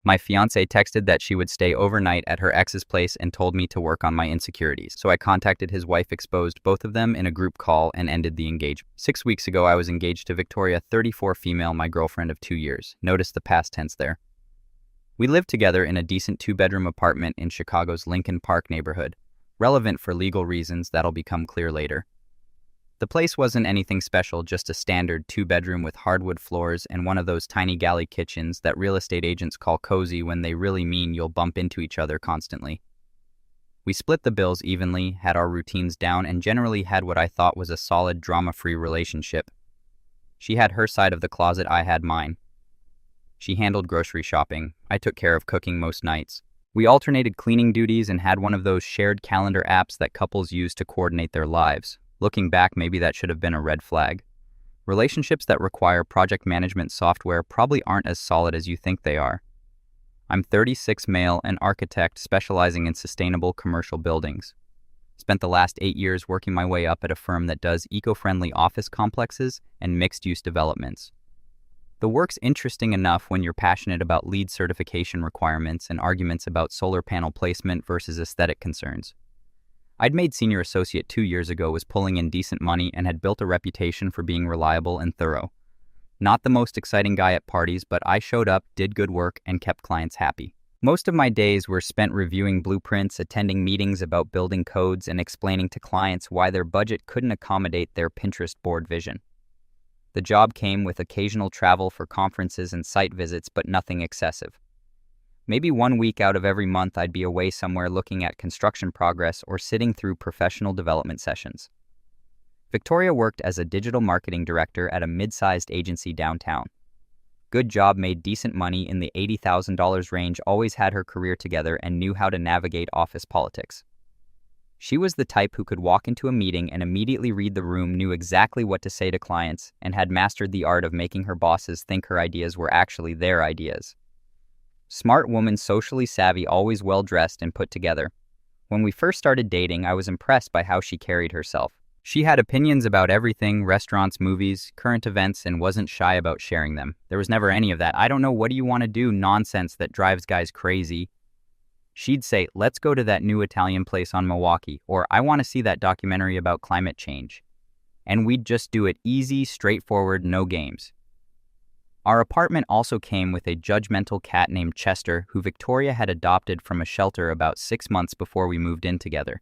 My fiancée texted that she would stay overnight at her ex's place and told me to work on my insecurities. So I contacted his wife, exposed both of them in a group call, and ended the engagement. 6 weeks ago, I was engaged to Victoria, 34 female, my girlfriend of 2 years. Notice the past tense there. We lived together in a decent 2-bedroom apartment in Chicago's Lincoln Park neighborhood. Relevant for legal reasons that'll become clear later. The place wasn't anything special, just a standard 2-bedroom with hardwood floors and one of those tiny galley kitchens that real estate agents call cozy when they really mean you'll bump into each other constantly. We split the bills evenly, had our routines down, and generally had what I thought was a solid, drama-free relationship. She had her side of the closet, I had mine. She handled grocery shopping. I took care of cooking most nights. We alternated cleaning duties and had one of those shared calendar apps that couples use to coordinate their lives. Looking back, maybe that should have been a red flag. Relationships that require project management software probably aren't as solid as you think they are. I'm 36, male, an architect specializing in sustainable commercial buildings. Spent the last 8 years working my way up at a firm that does eco-friendly office complexes and mixed-use developments. The work's interesting enough when you're passionate about LEED certification requirements and arguments about solar panel placement versus aesthetic concerns. I'd made senior associate 2 years ago, was pulling in decent money, and had built a reputation for being reliable and thorough. Not the most exciting guy at parties, but I showed up, did good work, and kept clients happy. Most of my days were spent reviewing blueprints, attending meetings about building codes, and explaining to clients why their budget couldn't accommodate their Pinterest board vision. The job came with occasional travel for conferences and site visits, but nothing excessive. Maybe 1 week out of every month I'd be away somewhere looking at construction progress or sitting through professional development sessions. Victoria worked as a digital marketing director at a mid-sized agency downtown. Good job, made decent money in the $80,000 range, always had her career together, and knew how to navigate office politics. She was the type who could walk into a meeting and immediately read the room, knew exactly what to say to clients, and had mastered the art of making her bosses think her ideas were actually their ideas. Smart woman, socially savvy, always well-dressed and put together. When we first started dating, I was impressed by how she carried herself. She had opinions about everything, restaurants, movies, current events, and wasn't shy about sharing them. There was never any of that "I don't know, what do you want to do" nonsense that drives guys crazy. She'd say, "Let's go to that new Italian place on Milwaukee," or "I want to see that documentary about climate change." And we'd just do it easy, straightforward, no games. Our apartment also came with a judgmental cat named Chester, who Victoria had adopted from a shelter about 6 months before we moved in together.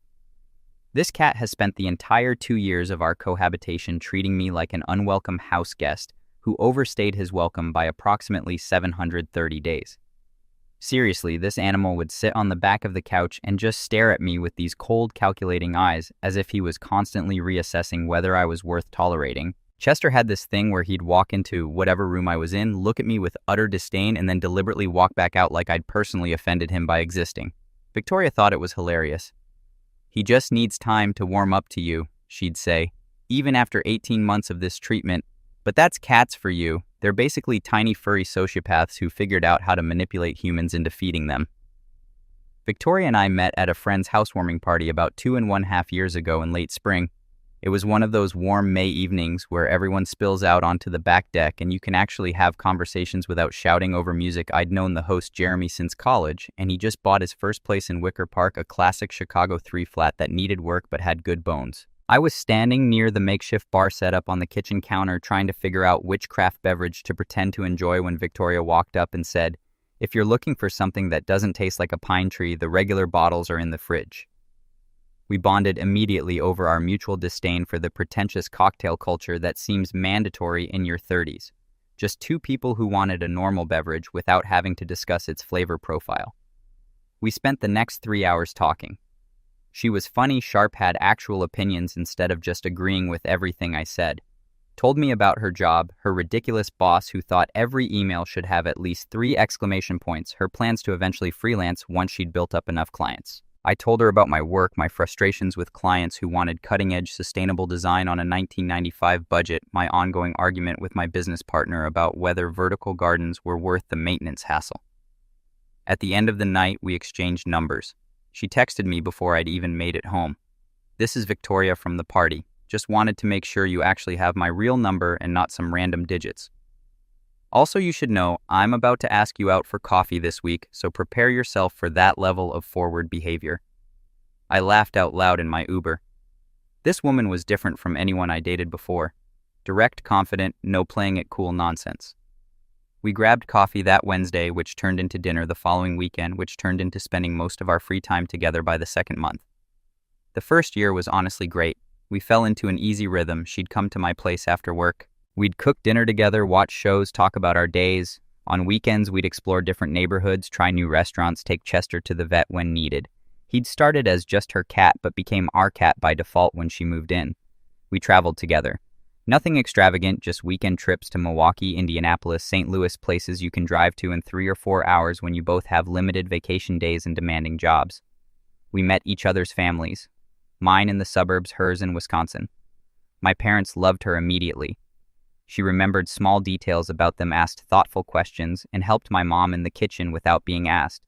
This cat has spent the entire 2 years of our cohabitation treating me like an unwelcome house guest who overstayed his welcome by approximately 730 days. Seriously, this animal would sit on the back of the couch and just stare at me with these cold, calculating eyes, as if he was constantly reassessing whether I was worth tolerating. Chester had this thing where he'd walk into whatever room I was in, look at me with utter disdain, and then deliberately walk back out like I'd personally offended him by existing. Victoria thought it was hilarious. "He just needs time to warm up to you," she'd say, even after 18 months of this treatment. But that's cats for you. They're basically tiny furry sociopaths who figured out how to manipulate humans into feeding them. Victoria and I met at a friend's housewarming party about 2.5 years ago in late spring. It was one of those warm May evenings where everyone spills out onto the back deck and you can actually have conversations without shouting over music. I'd known the host Jeremy since college, and he just bought his first place in Wicker Park, a classic Chicago 3-flat that needed work but had good bones. I was standing near the makeshift bar setup on the kitchen counter trying to figure out which craft beverage to pretend to enjoy when Victoria walked up and said, "If you're looking for something that doesn't taste like a pine tree, the regular bottles are in the fridge." We bonded immediately over our mutual disdain for the pretentious cocktail culture that seems mandatory in your 30s. Just two people who wanted a normal beverage without having to discuss its flavor profile. We spent the next 3 hours talking. She was funny, sharp, had actual opinions instead of just agreeing with everything I said. Told me about her job, her ridiculous boss who thought every email should have at least 3 exclamation points, her plans to eventually freelance once she'd built up enough clients. I told her about my work, my frustrations with clients who wanted cutting-edge sustainable design on a 1995 budget, my ongoing argument with my business partner about whether vertical gardens were worth the maintenance hassle. At the end of the night, we exchanged numbers. She texted me before I'd even made it home. "This is Victoria from the party. Just wanted to make sure you actually have my real number and not some random digits." Also, you should know, I'm about to ask you out for coffee this week, so prepare yourself for that level of forward behavior. I laughed out loud in my Uber. This woman was different from anyone I dated before. Direct, confident, no playing it cool nonsense. We grabbed coffee that Wednesday, which turned into dinner the following weekend, which turned into spending most of our free time together by the second month. The first year was honestly great. We fell into an easy rhythm. She'd come to my place after work. We'd cook dinner together, watch shows, talk about our days. On weekends, we'd explore different neighborhoods, try new restaurants, take Chester to the vet when needed. He'd started as just her cat, but became our cat by default when she moved in. We traveled together. Nothing extravagant, just weekend trips to Milwaukee, Indianapolis, St. Louis, places you can drive to in 3 or 4 hours when you both have limited vacation days and demanding jobs. We met each other's families. Mine in the suburbs, hers in Wisconsin. My parents loved her immediately. She remembered small details about them, asked thoughtful questions, and helped my mom in the kitchen without being asked.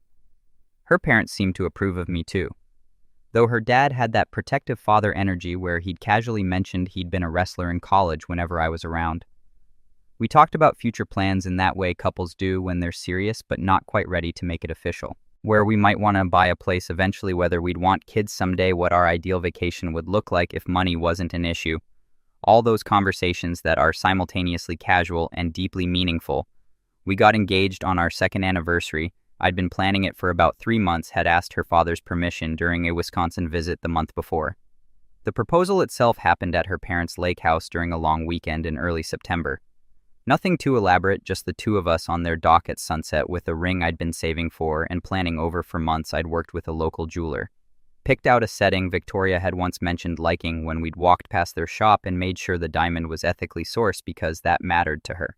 Her parents seemed to approve of me too. Though her dad had that protective father energy where he'd casually mentioned he'd been a wrestler in college whenever I was around. We talked about future plans in that way couples do when they're serious but not quite ready to make it official. Where we might want to buy a place eventually, whether we'd want kids someday, what our ideal vacation would look like if money wasn't an issue. All those conversations that are simultaneously casual and deeply meaningful. We got engaged on our second anniversary. I'd been planning it for about 3 months, had asked her father's permission during a Wisconsin visit the month before. The proposal itself happened at her parents' lake house during a long weekend in early September. Nothing too elaborate, just the two of us on their dock at sunset with a ring I'd been saving for and planning over for months. I'd worked with a local jeweler. Picked out a setting Victoria had once mentioned liking when we'd walked past their shop and made sure the diamond was ethically sourced because that mattered to her.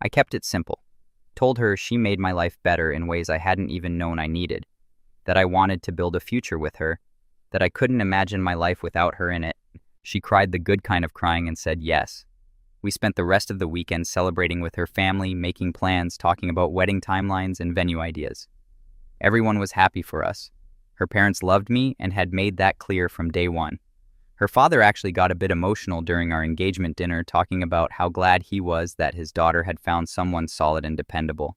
I kept it simple. Told her she made my life better in ways I hadn't even known I needed. That I wanted to build a future with her. That I couldn't imagine my life without her in it. She cried the good kind of crying and said yes. We spent the rest of the weekend celebrating with her family, making plans, talking about wedding timelines and venue ideas. Everyone was happy for us. Her parents loved me and had made that clear from day one. Her father actually got a bit emotional during our engagement dinner, talking about how glad he was that his daughter had found someone solid and dependable.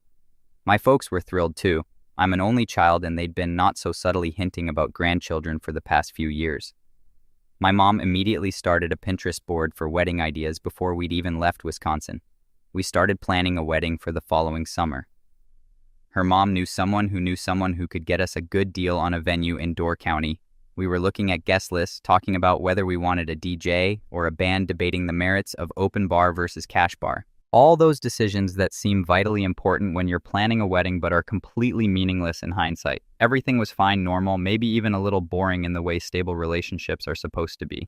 My folks were thrilled too. I'm an only child and they'd been not so subtly hinting about grandchildren for the past few years. My mom immediately started a Pinterest board for wedding ideas before we'd even left Wisconsin. We started planning a wedding for the following summer. Her mom knew someone who could get us a good deal on a venue in Door County. We were looking at guest lists, talking about whether we wanted a DJ or a band, debating the merits of open bar versus cash bar. All those decisions that seem vitally important when you're planning a wedding but are completely meaningless in hindsight. Everything was fine, normal, maybe even a little boring in the way stable relationships are supposed to be.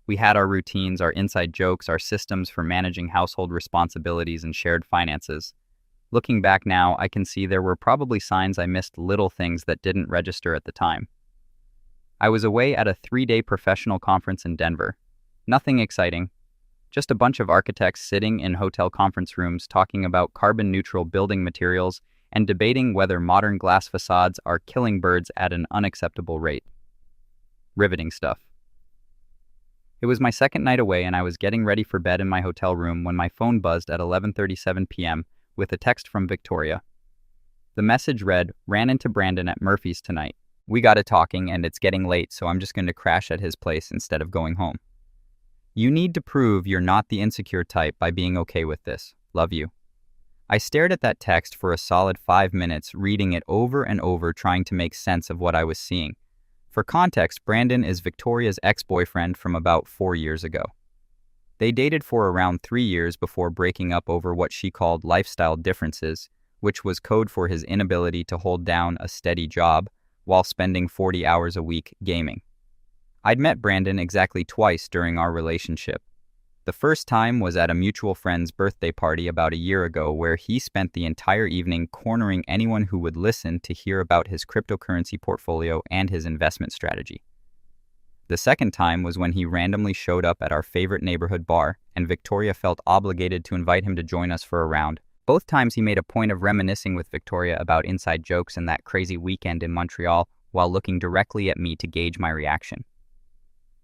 We had our routines, our inside jokes, our systems for managing household responsibilities and shared finances. Looking back now, I can see there were probably signs I missed, little things that didn't register at the time. I was away at a 3-day professional conference in Denver. Nothing exciting. Just a bunch of architects sitting in hotel conference rooms talking about carbon-neutral building materials and debating whether modern glass facades are killing birds at an unacceptable rate. Riveting stuff. It was my second night away and I was getting ready for bed in my hotel room when my phone buzzed at 11:37 p.m. with a text from Victoria. The message read, "Ran into Brandon at Murphy's tonight. We got it talking and it's getting late, so I'm just going to crash at his place instead of going home. You need to prove you're not the insecure type by being okay with this. Love you." I stared at that text for a solid 5 minutes, reading it over and over, trying to make sense of what I was seeing. For context, Brandon is Victoria's ex-boyfriend from about 4 years ago. They dated for around 3 years before breaking up over what she called lifestyle differences, which was code for his inability to hold down a steady job while spending 40 hours a week gaming. I'd met Brandon exactly twice during our relationship. The first time was at a mutual friend's birthday party about a year ago, where he spent the entire evening cornering anyone who would listen to hear about his cryptocurrency portfolio and his investment strategy. The second time was when he randomly showed up at our favorite neighborhood bar, and Victoria felt obligated to invite him to join us for a round. Both times he made a point of reminiscing with Victoria about inside jokes and that crazy weekend in Montreal while looking directly at me to gauge my reaction.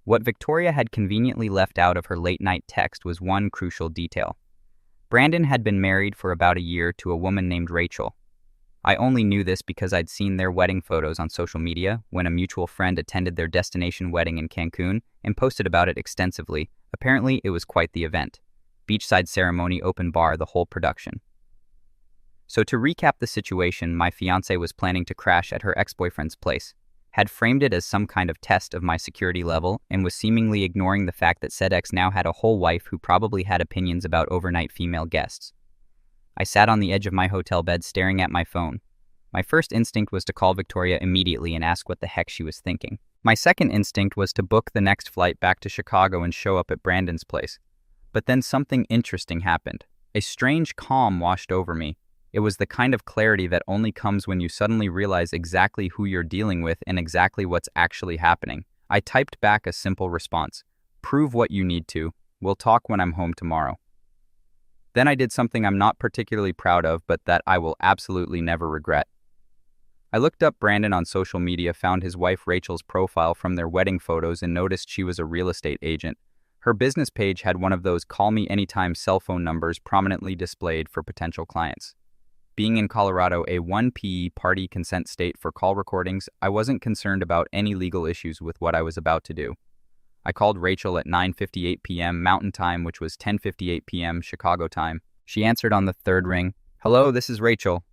What Victoria had conveniently left out of her late-night text was one crucial detail. Brandon had been married for about a year to a woman named Rachel. I only knew this because I'd seen their wedding photos on social media when a mutual friend attended their destination wedding in Cancun and posted about it extensively. Apparently, it was quite the event. Beachside ceremony, open bar, the whole production. So to recap the situation, my fiancée was planning to crash at her ex-boyfriend's place, had framed it as some kind of test of my security level, and was seemingly ignoring the fact that said ex now had a whole wife who probably had opinions about overnight female guests. I sat on the edge of my hotel bed staring at my phone. My first instinct was to call Victoria immediately and ask what the heck she was thinking. My second instinct was to book the next flight back to Chicago and show up at Brandon's place. But then something interesting happened. A strange calm washed over me. It was the kind of clarity that only comes when you suddenly realize exactly who you're dealing with and exactly what's actually happening. I typed back a simple response. Prove what you need to. We'll talk when I'm home tomorrow. Then I did something I'm not particularly proud of, but that I will absolutely never regret. I looked up Brandon on social media, found his wife Rachel's profile from their wedding photos, and noticed she was a real estate agent. Her business page had one of those call me anytime cell phone numbers prominently displayed for potential clients. Being in Colorado, a 1P party consent state for call recordings, I wasn't concerned about any legal issues with what I was about to do. I called Rachel at 9:58 p.m. Mountain Time, which was 10:58 p.m. Chicago time. She answered on the third ring. "Hello, this is Rachel."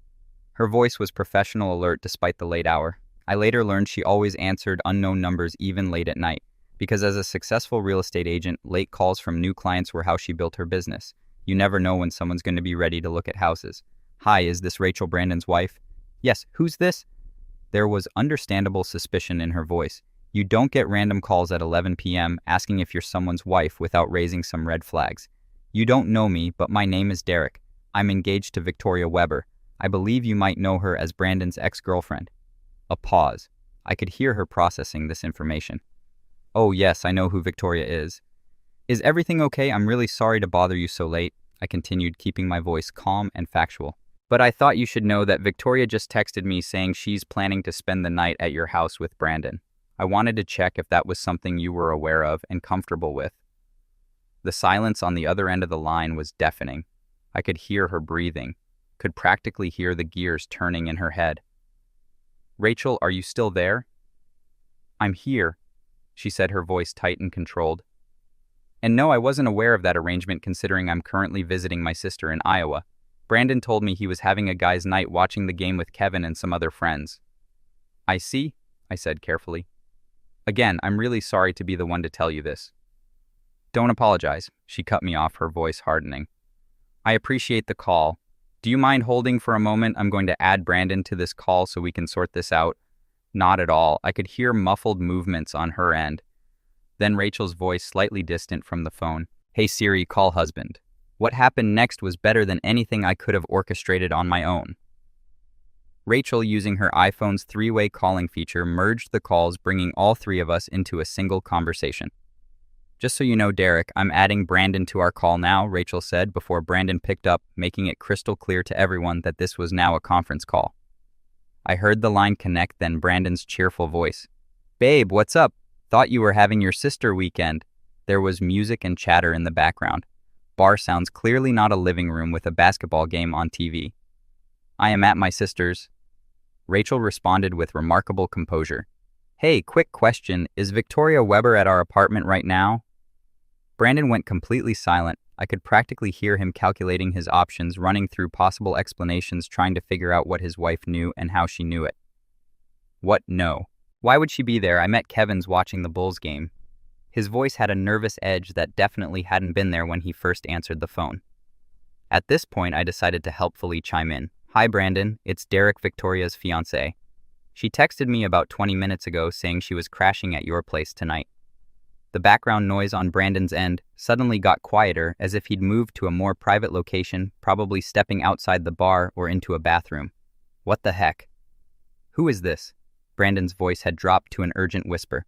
Her voice was professional alert despite the late hour. I later learned she always answered unknown numbers even late at night, because as a successful real estate agent, late calls from new clients were how she built her business. You never know when someone's going to be ready to look at houses. "Hi, is this Rachel, Brandon's wife?" "Yes, who's this?" There was understandable suspicion in her voice. You don't get random calls at 11 p.m. asking if you're someone's wife without raising some red flags. "You don't know me, but my name is Derek. I'm engaged to Victoria Weber. I believe you might know her as Brandon's ex-girlfriend." A pause. I could hear her processing this information. "Oh yes, I know who Victoria is." "Is everything okay? I'm really sorry to bother you so late," I continued, keeping my voice calm and factual. "But I thought you should know that Victoria just texted me saying she's planning to spend the night at your house with Brandon. I wanted to check if that was something you were aware of and comfortable with." The silence on the other end of the line was deafening. I could hear her breathing, could practically hear the gears turning in her head. "Rachel, are you still there?" "I'm here," she said, her voice tight and controlled. "And no, I wasn't aware of that arrangement considering I'm currently visiting my sister in Iowa. Brandon told me he was having a guy's night watching the game with Kevin and some other friends." "I see," I said carefully. "Again, I'm really sorry to be the one to tell you this." "Don't apologize," she cut me off, her voice hardening. "I appreciate the call. Do you mind holding for a moment? I'm going to add Brandon to this call so we can sort this out." "Not at all." I could hear muffled movements on her end. Then Rachel's voice slightly distant from the phone. "Hey Siri, call husband." What happened next was better than anything I could have orchestrated on my own. Rachel, using her iPhone's three-way calling feature, merged the calls, bringing all three of us into a single conversation. "Just so you know, Derek, I'm adding Brandon to our call now," Rachel said before Brandon picked up, making it crystal clear to everyone that this was now a conference call. I heard the line connect, then Brandon's cheerful voice. "Babe, what's up? Thought you were having your sister weekend." There was music and chatter in the background. Bar sounds, clearly not a living room with a basketball game on TV. "I am at my sister's." Rachel responded with remarkable composure. "Hey, quick question. Is Victoria Weber at our apartment right now?" Brandon went completely silent. I could practically hear him calculating his options, running through possible explanations, trying to figure out what his wife knew and how she knew it. "What? No. Why would she be there? I met Kevin's watching the Bulls game." His voice had a nervous edge that definitely hadn't been there when he first answered the phone. At this point, I decided to helpfully chime in. "Hi, Brandon. It's Derek, Victoria's fiancée. She texted me about 20 minutes ago saying she was crashing at your place tonight." The background noise on Brandon's end suddenly got quieter, as if he'd moved to a more private location, probably stepping outside the bar or into a bathroom. "What the heck?" "Who is this?" Brandon's voice had dropped to an urgent whisper.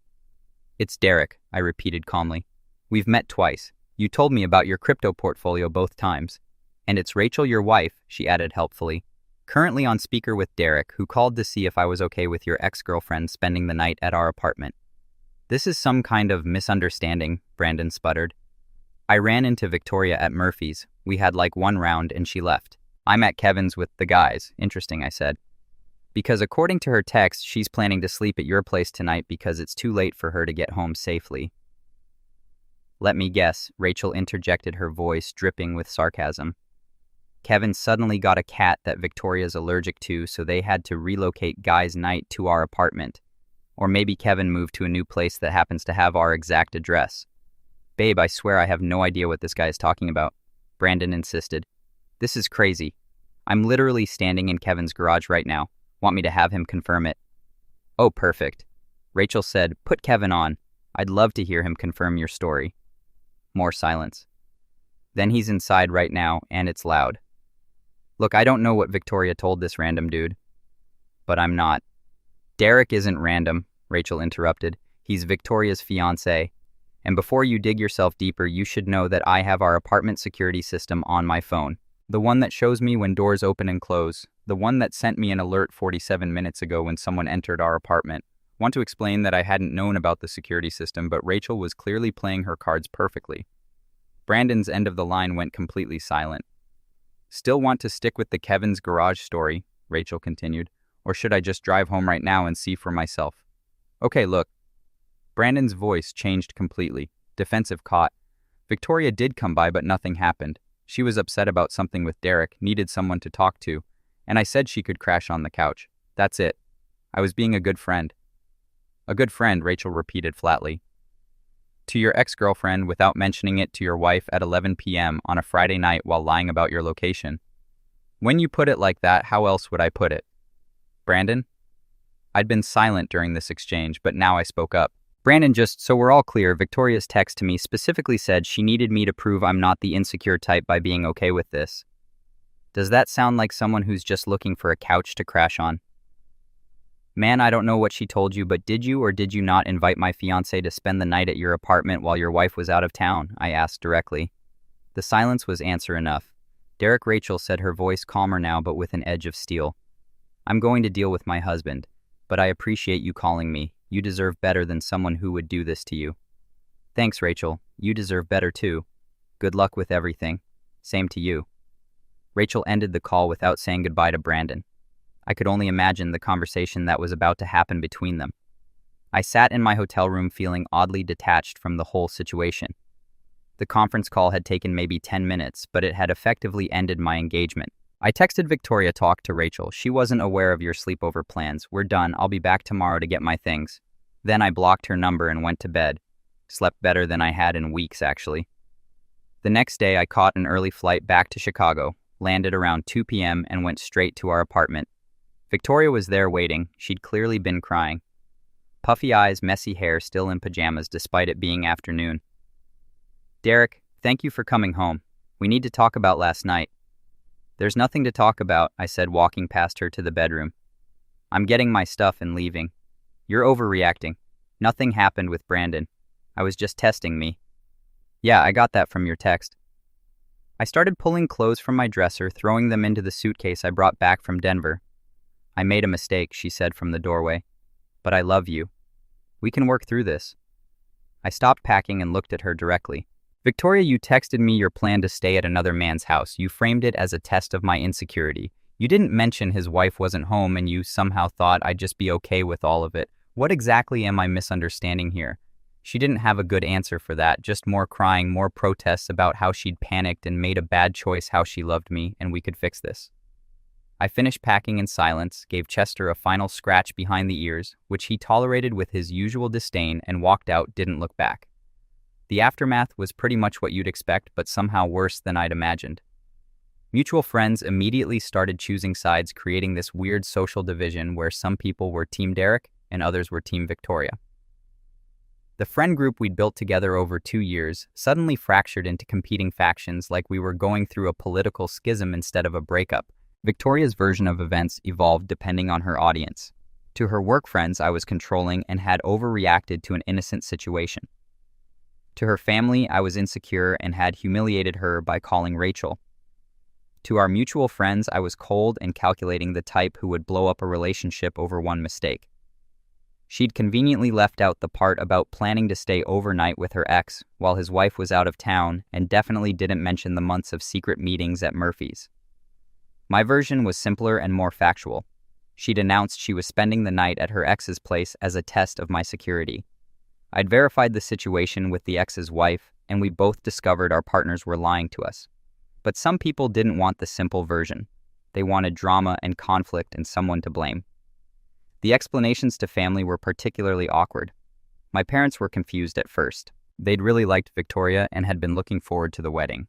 "It's Derek," I repeated calmly. "We've met twice. You told me about your crypto portfolio both times. And it's Rachel, your wife," she added helpfully. "Currently on speaker with Derek, who called to see if I was okay with your ex-girlfriend spending the night at our apartment." "This is some kind of misunderstanding," Brandon sputtered. "I ran into Victoria at Murphy's. We had like one round and she left. I'm at Kevin's with the guys. Interesting, I said. Because according to her text, she's planning to sleep at your place tonight because it's too late for her to get home safely. Let me guess, Rachel interjected, her voice dripping with sarcasm. Kevin suddenly got a cat that Victoria's allergic to, so they had to relocate Guy's night to our apartment. Or maybe Kevin moved to a new place that happens to have our exact address. Babe, I swear I have no idea what this guy is talking about, Brandon insisted. This is crazy. I'm literally standing in Kevin's garage right now. Want me to have him confirm it? Oh, perfect. Rachel said, put Kevin on. I'd love to hear him confirm your story. More silence. Then he's inside right now, and it's loud. Look, I don't know what Victoria told this random dude. But I'm not. Derek isn't random, Rachel interrupted. He's Victoria's fiancé. And before you dig yourself deeper, you should know that I have our apartment security system on my phone. The one that shows me when doors open and close. The one that sent me an alert 47 minutes ago when someone entered our apartment. Want to explain that I hadn't known about the security system, but Rachel was clearly playing her cards perfectly. Brandon's end of the line went completely silent. Still want to stick with the Kevin's garage story, Rachel continued, or should I just drive home right now and see for myself? Okay, look. Brandon's voice changed completely. Defensive caught. Victoria did come by, but nothing happened. She was upset about something with Derek, needed someone to talk to, and I said she could crash on the couch. That's it. I was being a good friend. A good friend, Rachel repeated flatly. To your ex-girlfriend without mentioning it to your wife at 11 p.m. on a Friday night while lying about your location. When you put it like that, how else would I put it? Brandon? I'd been silent during this exchange, but now I spoke up. Brandon, just so we're all clear, Victoria's text to me specifically said she needed me to prove I'm not the insecure type by being okay with this. Does that sound like someone who's just looking for a couch to crash on? Man, I don't know what she told you, but did you or did you not invite my fiancé to spend the night at your apartment while your wife was out of town? I asked directly. The silence was answer enough. Derek, Rachel said, her voice calmer now but with an edge of steel. I'm going to deal with my husband, but I appreciate you calling me. You deserve better than someone who would do this to you. Thanks, Rachel. You deserve better too. Good luck with everything. Same to you. Rachel ended the call without saying goodbye to Brandon. I could only imagine the conversation that was about to happen between them. I sat in my hotel room feeling oddly detached from the whole situation. The conference call had taken maybe 10 minutes, but it had effectively ended my engagement. I texted Victoria, talk to Rachel. She wasn't aware of your sleepover plans. We're done. I'll be back tomorrow to get my things. Then I blocked her number and went to bed. Slept better than I had in weeks, actually. The next day, I caught an early flight back to Chicago, landed around 2 p.m. and went straight to our apartment. Victoria was there waiting. She'd clearly been crying. Puffy eyes, messy hair, still in pajamas despite it being afternoon. Derek, thank you for coming home. We need to talk about last night. There's nothing to talk about, I said, walking past her to the bedroom. I'm getting my stuff and leaving. You're overreacting. Nothing happened with Brandon. I was just testing me. Yeah, I got that from your text. I started pulling clothes from my dresser, throwing them into the suitcase I brought back from Denver. I made a mistake, she said from the doorway. But I love you. We can work through this. I stopped packing and looked at her directly. Victoria, you texted me your plan to stay at another man's house. You framed it as a test of my insecurity. You didn't mention his wife wasn't home and you somehow thought I'd just be okay with all of it. What exactly am I misunderstanding here? She didn't have a good answer for that, just more crying, more protests about how she'd panicked and made a bad choice, how she loved me, and we could fix this. I finished packing in silence, gave Chester a final scratch behind the ears, which he tolerated with his usual disdain, and walked out, didn't look back. The aftermath was pretty much what you'd expect, but somehow worse than I'd imagined. Mutual friends immediately started choosing sides, creating this weird social division where some people were Team Derek and others were Team Victoria. The friend group we'd built together over 2 years suddenly fractured into competing factions, like we were going through a political schism instead of a breakup. Victoria's version of events evolved depending on her audience. To her work friends, I was controlling and had overreacted to an innocent situation. To her family, I was insecure and had humiliated her by calling Rachel. To our mutual friends, I was cold and calculating, the type who would blow up a relationship over one mistake. She'd conveniently left out the part about planning to stay overnight with her ex while his wife was out of town, and definitely didn't mention the months of secret meetings at Murphy's. My version was simpler and more factual. She'd announced she was spending the night at her ex's place as a test of my security. I'd verified the situation with the ex's wife, and we both discovered our partners were lying to us. But some people didn't want the simple version. They wanted drama and conflict and someone to blame. The explanations to family were particularly awkward. My parents were confused at first. They'd really liked Victoria and had been looking forward to the wedding.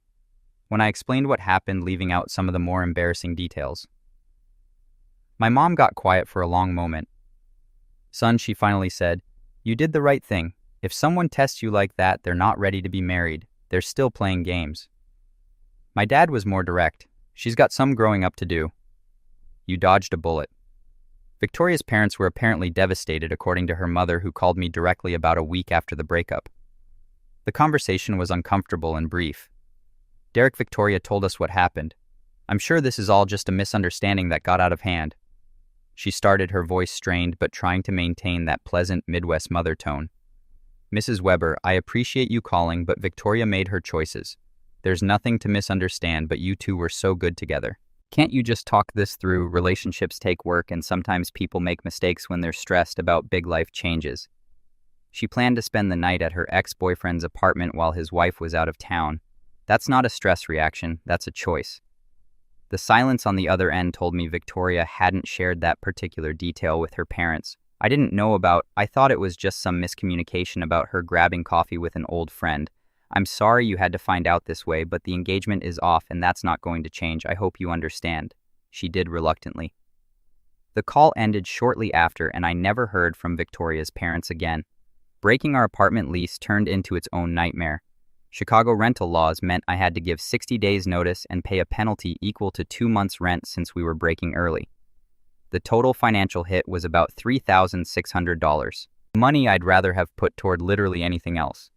When I explained what happened, leaving out some of the more embarrassing details, my mom got quiet for a long moment. "Son," she finally said, "you did the right thing. If someone tests you like that, they're not ready to be married. They're still playing games." My dad was more direct. "She's got some growing up to do. You dodged a bullet." Victoria's parents were apparently devastated, according to her mother, who called me directly about a week after the breakup. The conversation was uncomfortable and brief. "Derek, Victoria told us what happened. I'm sure this is all just a misunderstanding that got out of hand." She started, her voice strained but trying to maintain that pleasant Midwest mother tone. "Mrs. Weber, I appreciate you calling, but Victoria made her choices. There's nothing to misunderstand, but you two were so good together. Can't you just talk this through? Relationships take work, and sometimes people make mistakes when they're stressed about big life changes." She planned to spend the night at her ex-boyfriend's apartment while his wife was out of town. That's not a stress reaction, that's a choice. The silence on the other end told me Victoria hadn't shared that particular detail with her parents. I thought it was just some miscommunication about her grabbing coffee with an old friend. "I'm sorry you had to find out this way, but the engagement is off and that's not going to change. I hope you understand." She did reluctantly. The call ended shortly after, and I never heard from Victoria's parents again. Breaking our apartment lease turned into its own nightmare. Chicago rental laws meant I had to give 60 days notice and pay a penalty equal to 2 months' rent since we were breaking early. The total financial hit was about $3,600. Money I'd rather have put toward literally anything else.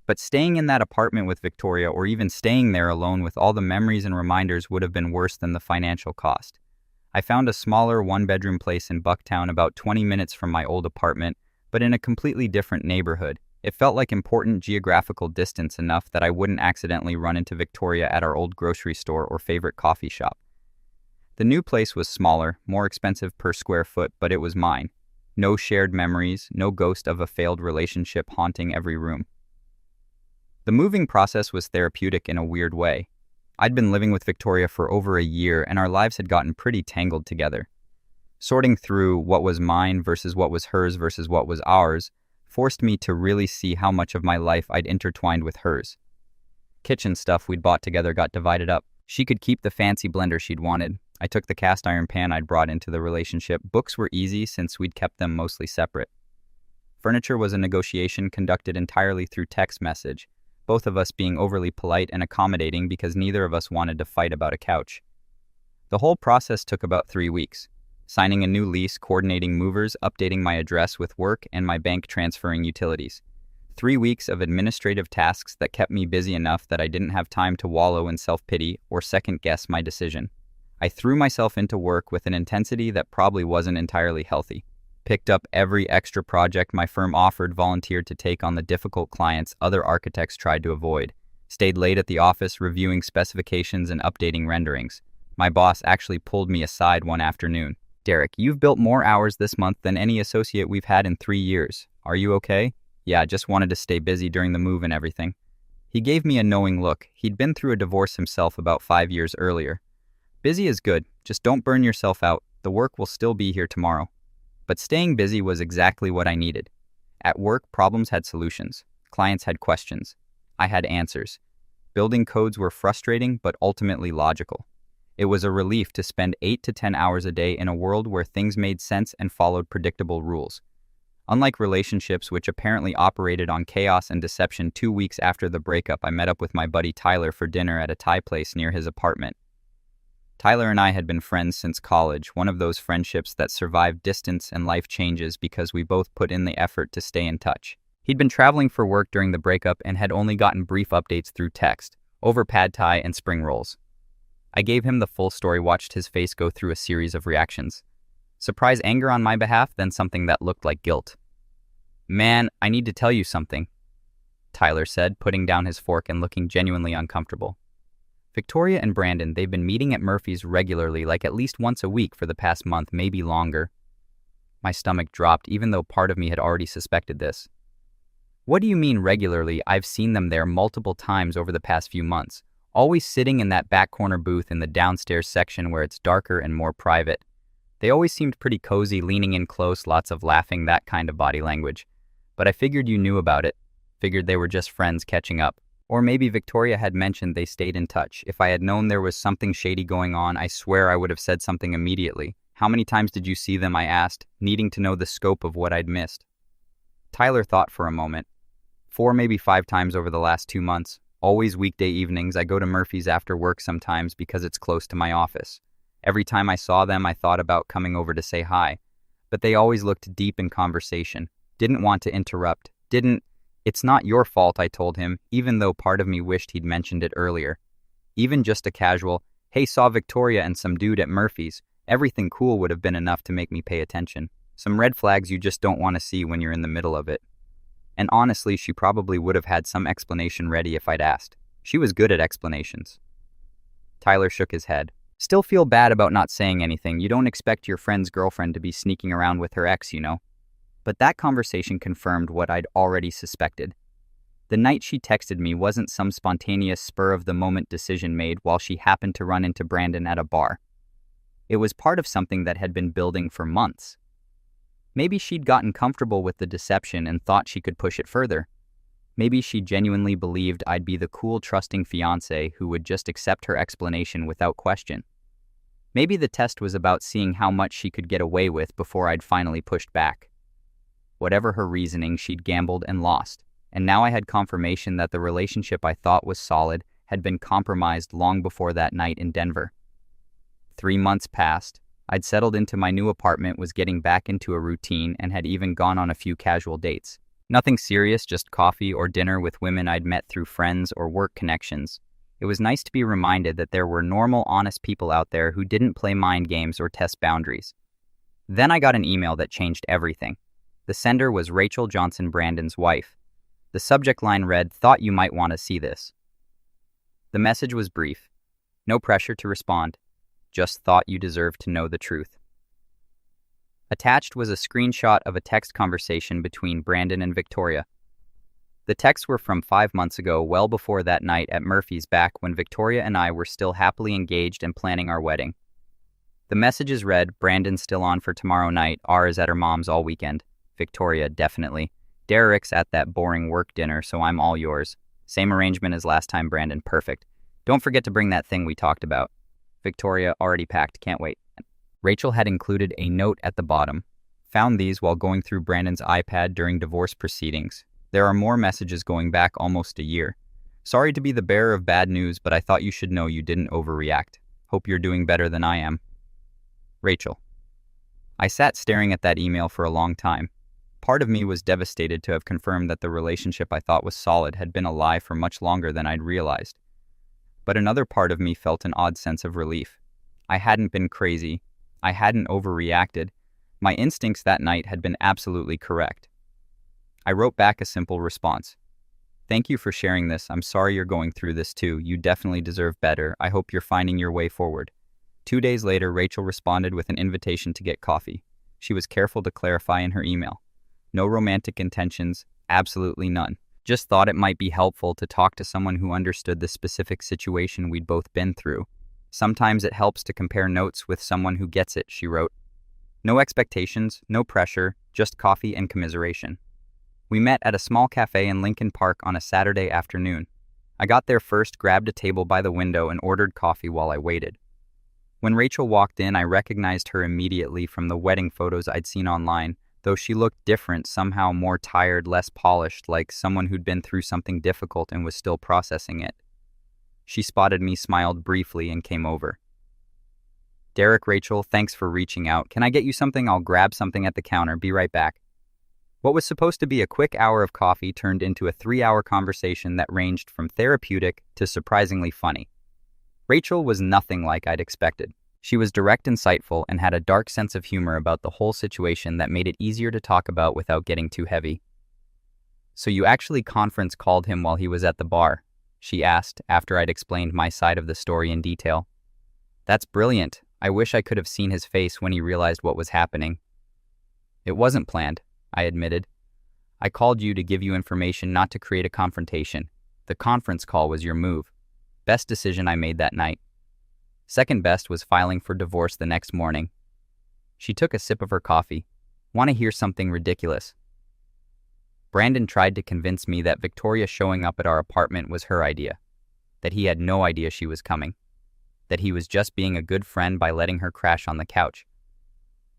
But staying in that apartment with Victoria, or even staying there alone with all the memories and reminders, would have been worse than the financial cost. I found a smaller one-bedroom place in Bucktown about 20 minutes from my old apartment, but in a completely different neighborhood. It felt like important geographical distance enough that I wouldn't accidentally run into Victoria at our old grocery store or favorite coffee shop. The new place was smaller, more expensive per square foot, but it was mine. No shared memories, no ghost of a failed relationship haunting every room. The moving process was therapeutic in a weird way. I'd been living with Victoria for over a year, and our lives had gotten pretty tangled together. Sorting through what was mine versus what was hers versus what was ours forced me to really see how much of my life I'd intertwined with hers. Kitchen stuff we'd bought together got divided up. She could keep the fancy blender she'd wanted. I took the cast iron pan I'd brought into the relationship. Books were easy since we'd kept them mostly separate. Furniture was a negotiation conducted entirely through text message, both of us being overly polite and accommodating because neither of us wanted to fight about a couch. The whole process took about 3 weeks. Signing a new lease, coordinating movers, updating my address with work, and my bank transferring utilities. 3 weeks of administrative tasks that kept me busy enough that I didn't have time to wallow in self-pity or second-guess my decision. I threw myself into work with an intensity that probably wasn't entirely healthy. Picked up every extra project my firm offered, volunteered to take on the difficult clients other architects tried to avoid. Stayed late at the office reviewing specifications and updating renderings. My boss actually pulled me aside one afternoon. "Derek, you've built more hours this month than any associate we've had in 3 years. Are you okay?" "Yeah, just wanted to stay busy during the move and everything." He gave me a knowing look. He'd been through a divorce himself about 5 years earlier. "Busy is good. Just don't burn yourself out. The work will still be here tomorrow." But staying busy was exactly what I needed. At work, problems had solutions. Clients had questions. I had answers. Building codes were frustrating, but ultimately logical. It was a relief to spend 8 to 10 hours a day in a world where things made sense and followed predictable rules. Unlike relationships which apparently operated on chaos and deception, 2 weeks after the breakup, I met up with my buddy Tyler for dinner at a Thai place near his apartment. Tyler and I had been friends since college, one of those friendships that survived distance and life changes because we both put in the effort to stay in touch. He'd been traveling for work during the breakup and had only gotten brief updates through text, over pad thai and spring rolls. I gave him the full story, watched his face go through a series of reactions. Surprise anger on my behalf, then something that looked like guilt. Man, I need to tell you something, Tyler said, putting down his fork and looking genuinely uncomfortable. Victoria and Brandon, they've been meeting at Murphy's regularly, like at least once a week for the past month, maybe longer. My stomach dropped, even though part of me had already suspected this. What do you mean regularly? I've seen them there multiple times over the past few months, always sitting in that back corner booth in the downstairs section where it's darker and more private. They always seemed pretty cozy, leaning in close, lots of laughing, that kind of body language. But I figured you knew about it. Figured they were just friends catching up. Or maybe Victoria had mentioned they stayed in touch. If I had known there was something shady going on, I swear I would have said something immediately. How many times did you see them? I asked, needing to know the scope of what I'd missed. Tyler thought for a moment. 4, maybe 5 times over the last 2 months. Always weekday evenings. I go to Murphy's after work sometimes because it's close to my office. Every time I saw them, I thought about coming over to say hi. But they always looked deep in conversation. Didn't want to interrupt. It's not your fault, I told him, even though part of me wished he'd mentioned it earlier. Even just a casual, hey, saw Victoria and some dude at Murphy's. Everything cool would have been enough to make me pay attention. Some red flags you just don't want to see when you're in the middle of it. And honestly, she probably would have had some explanation ready if I'd asked. She was good at explanations. Tyler shook his head. Still feel bad about not saying anything. You don't expect your friend's girlfriend to be sneaking around with her ex, you know. But that conversation confirmed what I'd already suspected. The night she texted me wasn't some spontaneous spur-of-the-moment decision made while she happened to run into Brandon at a bar. It was part of something that had been building for months. Maybe she'd gotten comfortable with the deception and thought she could push it further. Maybe she genuinely believed I'd be the cool, trusting fiancé who would just accept her explanation without question. Maybe the test was about seeing how much she could get away with before I'd finally pushed back. Whatever her reasoning, she'd gambled and lost, and now I had confirmation that the relationship I thought was solid had been compromised long before that night in Denver. 3 months passed. I'd settled into my new apartment, was getting back into a routine, and had even gone on a few casual dates. Nothing serious, just coffee or dinner with women I'd met through friends or work connections. It was nice to be reminded that there were normal, honest people out there who didn't play mind games or test boundaries. Then I got an email that changed everything. The sender was Rachel Johnson, Brandon's wife. The subject line read, "Thought you might want to see this." The message was brief. No pressure to respond. Just thought you deserved to know the truth. Attached was a screenshot of a text conversation between Brandon and Victoria. The texts were from 5 months ago, well before that night at Murphy's, back when Victoria and I were still happily engaged and planning our wedding. The messages read, "Brandon's still on for tomorrow night. R is at her mom's all weekend. Victoria, definitely. Derek's at that boring work dinner, so I'm all yours. Same arrangement as last time, Brandon. Perfect. Don't forget to bring that thing we talked about. Victoria, already packed. Can't wait." Rachel had included a note at the bottom. Found these while going through Brandon's iPad during divorce proceedings. There are more messages going back almost a year. Sorry to be the bearer of bad news, but I thought you should know you didn't overreact. Hope you're doing better than I am. Rachel. I sat staring at that email for a long time. Part of me was devastated to have confirmed that the relationship I thought was solid had been a lie for much longer than I'd realized. But another part of me felt an odd sense of relief. I hadn't been crazy. I hadn't overreacted. My instincts that night had been absolutely correct. I wrote back a simple response. "Thank you for sharing this. I'm sorry you're going through this too. You definitely deserve better. I hope you're finding your way forward." 2 days later, Rachel responded with an invitation to get coffee. She was careful to clarify in her email. No romantic intentions, absolutely none. Just thought it might be helpful to talk to someone who understood the specific situation we'd both been through. Sometimes it helps to compare notes with someone who gets it, she wrote. No expectations, no pressure, just coffee and commiseration. We met at a small cafe in Lincoln Park on a Saturday afternoon. I got there first, grabbed a table by the window, and ordered coffee while I waited. When Rachel walked in, I recognized her immediately from the wedding photos I'd seen online, though she looked different, somehow more tired, less polished, like someone who'd been through something difficult and was still processing it. She spotted me, smiled briefly, and came over. "Derek, Rachel, thanks for reaching out. Can I get you something? I'll grab something at the counter. Be right back." What was supposed to be a quick hour of coffee turned into a 3-hour conversation that ranged from therapeutic to surprisingly funny. Rachel was nothing like I'd expected. She was direct, insightful, and had a dark sense of humor about the whole situation that made it easier to talk about without getting too heavy. "So you actually conference called him while he was at the bar?" she asked after I'd explained my side of the story in detail. "That's brilliant. I wish I could have seen his face when he realized what was happening." "It wasn't planned," I admitted. "I called you to give you information, not to create a confrontation. The conference call was your move. Best decision I made that night." Second best was filing for divorce the next morning. She took a sip of her coffee. "Want to hear something ridiculous?" Brandon tried to convince me that Victoria showing up at our apartment was her idea, that he had no idea she was coming, that he was just being a good friend by letting her crash on the couch.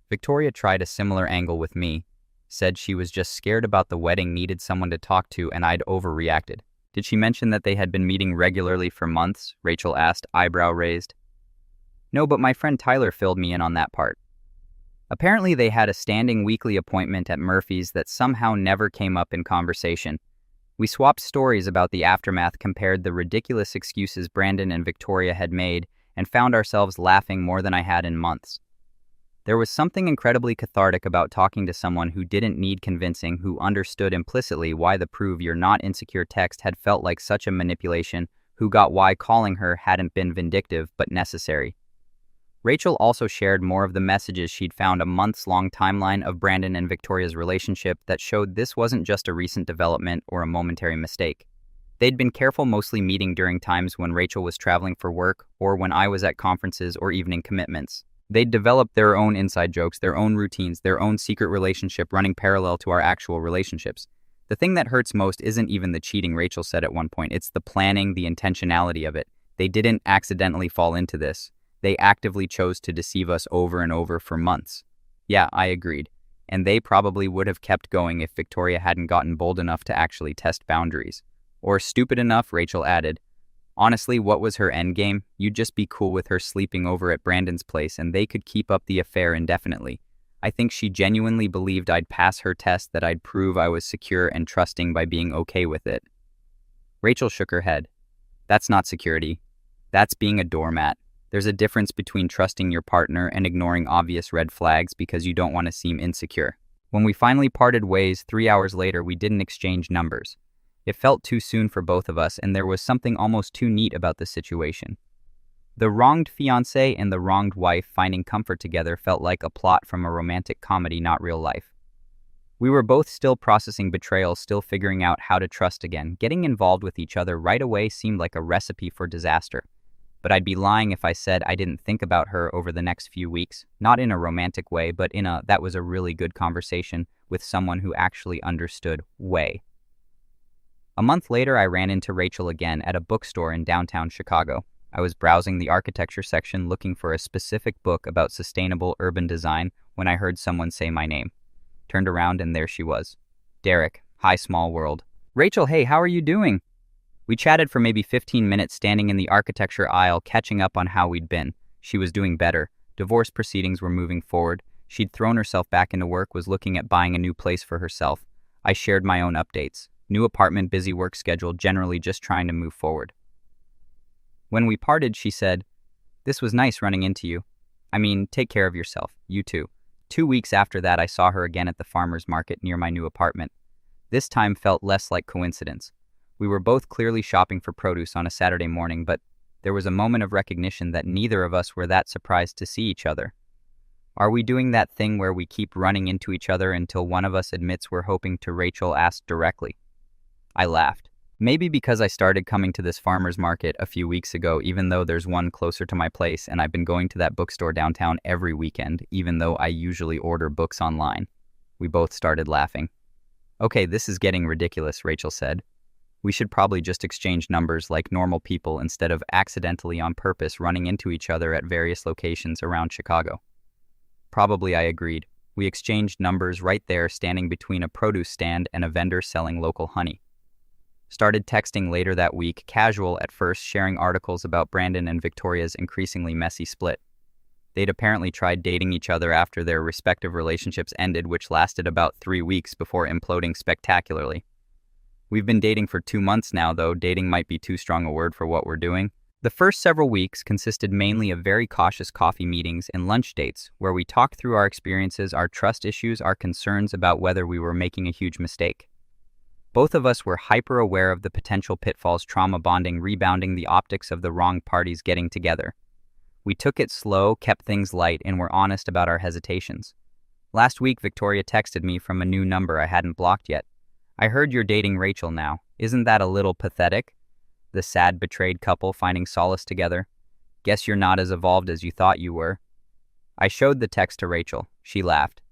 Victoria tried a similar angle with me, said she was just scared about the wedding, needed someone to talk to, and I'd overreacted. "Did she mention that they had been meeting regularly for months?" Rachel asked, eyebrow raised. "No, but my friend Tyler filled me in on that part. Apparently they had a standing weekly appointment at Murphy's that somehow never came up in conversation. We swapped stories about the aftermath, compared the ridiculous excuses Brandon and Victoria had made, and found ourselves laughing more than I had in months. There was something incredibly cathartic about talking to someone who didn't need convincing, who understood implicitly why the "prove you're not insecure" text had felt like such a manipulation, who got why calling her hadn't been vindictive but necessary. Rachel also shared more of the messages she'd found, a months-long timeline of Brandon and Victoria's relationship that showed this wasn't just a recent development or a momentary mistake. They'd been careful, mostly meeting during times when Rachel was traveling for work or when I was at conferences or evening commitments. They'd developed their own inside jokes, their own routines, their own secret relationship running parallel to our actual relationships. "The thing that hurts most isn't even the cheating," Rachel said at one point. "It's the planning, the intentionality of it. They didn't accidentally fall into this. They actively chose to deceive us over and over for months." Yeah, I agreed. And they probably would have kept going if Victoria hadn't gotten bold enough to actually test boundaries. Or stupid enough, Rachel added. "Honestly, what was her endgame? You'd just be cool with her sleeping over at Brandon's place and they could keep up the affair indefinitely. I think she genuinely believed I'd pass her test, that I'd prove I was secure and trusting by being okay with it." Rachel shook her head. "That's not security. That's being a doormat. There's a difference between trusting your partner and ignoring obvious red flags because you don't want to seem insecure." When we finally parted ways 3 hours later, we didn't exchange numbers. It felt too soon for both of us, and there was something almost too neat about the situation. The wronged fiancé and the wronged wife finding comfort together felt like a plot from a romantic comedy, not real life. We were both still processing betrayal, still figuring out how to trust again. Getting involved with each other right away seemed like a recipe for disaster. But I'd be lying if I said I didn't think about her over the next few weeks, not in a romantic way, but in a "that was a really good conversation with someone who actually understood" way. A month later, I ran into Rachel again at a bookstore in downtown Chicago. I was browsing the architecture section looking for a specific book about sustainable urban design when I heard someone say my name. Turned around and there she was. "Derek, hi small world." "Rachel, hey, how are you doing?" We chatted for maybe 15 minutes, standing in the architecture aisle, catching up on how we'd been. She was doing better. Divorce proceedings were moving forward. She'd thrown herself back into work, was looking at buying a new place for herself. I shared my own updates. New apartment, busy work schedule, generally just trying to move forward. When we parted, she said, "This was nice running into you. I mean, take care of yourself. You too." 2 weeks after that, I saw her again at the farmer's market near my new apartment. This time felt less like coincidence. We were both clearly shopping for produce on a Saturday morning, but there was a moment of recognition that neither of us were that surprised to see each other. Are we doing that thing where we keep running into each other until one of us admits we're hoping to? Rachel asked directly. I laughed. Maybe because I started coming to this farmer's market a few weeks ago, even though there's one closer to my place, and I've been going to that bookstore downtown every weekend, even though I usually order books online. We both started laughing. "Okay, this is getting ridiculous," Rachel said. "We should probably just exchange numbers like normal people instead of accidentally on purpose running into each other at various locations around Chicago." Probably, I agreed. We exchanged numbers right there, standing between a produce stand and a vendor selling local honey. Started texting later that week, casual at first, sharing articles about Brandon and Victoria's increasingly messy split. They'd apparently tried dating each other after their respective relationships ended, which lasted about 3 weeks before imploding spectacularly. We've been dating for 2 months now, though dating might be too strong a word for what we're doing. The first several weeks consisted mainly of very cautious coffee meetings and lunch dates, where we talked through our experiences, our trust issues, our concerns about whether we were making a huge mistake. Both of us were hyper-aware of the potential pitfalls, trauma bonding, rebounding, the optics of the wrong parties getting together. We took it slow, kept things light, and were honest about our hesitations. Last week, Victoria texted me from a new number I hadn't blocked yet. "I heard you're dating Rachel now. Isn't that a little pathetic?" The sad, betrayed couple finding solace together. "Guess you're not as evolved as you thought you were." I showed the text to Rachel. She laughed.